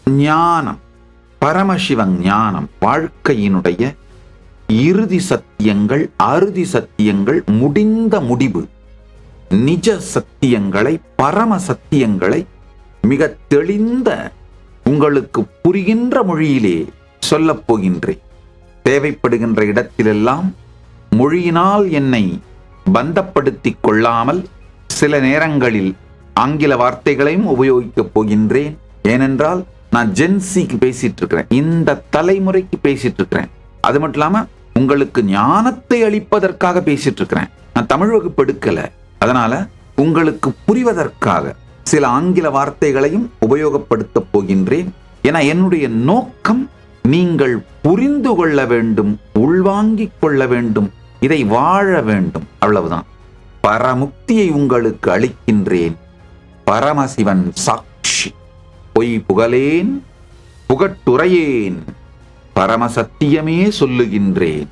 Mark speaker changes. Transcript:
Speaker 1: ஞானம், பரமசிவ ஞானம் வாழ்க்கையினுடைய இறுதி சத்தியங்கள், அறுதி சத்தியங்கள், முடிந்த முடிவு, நிஜ சத்தியங்களை, பரம சத்தியங்களை மிக தெளிந்த உங்களுக்கு புரிகின்ற மொழியிலே சொல்லப் போகின்றேன். தேவைப்படுகின்ற இடத்திலெல்லாம் மொழியினால் என்னை பந்தப்படுத்திக் கொள்ளாமல் சில நேரங்களில் ஆங்கில வார்த்தைகளையும் உபயோகிக்கப் போகின்றேன். ஏனென்றால் நான் ஜென்சிக்கு பேசிட்டு இருக்கிறேன், இந்த தலைமுறைக்கு பேசிட்டு இருக்கிறேன். அது மட்டும் இல்லாம உங்களுக்கு ஞானத்தை அளிப்பதற்காக பேசிட்டு இருக்கிறேன். நான் தமிழ் வகுப்பு எடுக்கல. அதனால உங்களுக்கு புரிவதற்காக சில ஆங்கில வார்த்தைகளையும் உபயோகப்படுத்த போகின்றேன். என என்னுடைய நோக்கம் நீங்கள் புரிந்து கொள்ள வேண்டும், உள்வாங்கிக் கொள்ள வேண்டும், இதை வாழ வேண்டும், அவ்வளவுதான். பரமுக்தியை உங்களுக்கு அளிக்கின்றேன். பரமசிவன் சாட்சி. பொய் புகழேன், புகட்டுரையேன், பரமசத்தியமே சொல்லுகின்றேன்.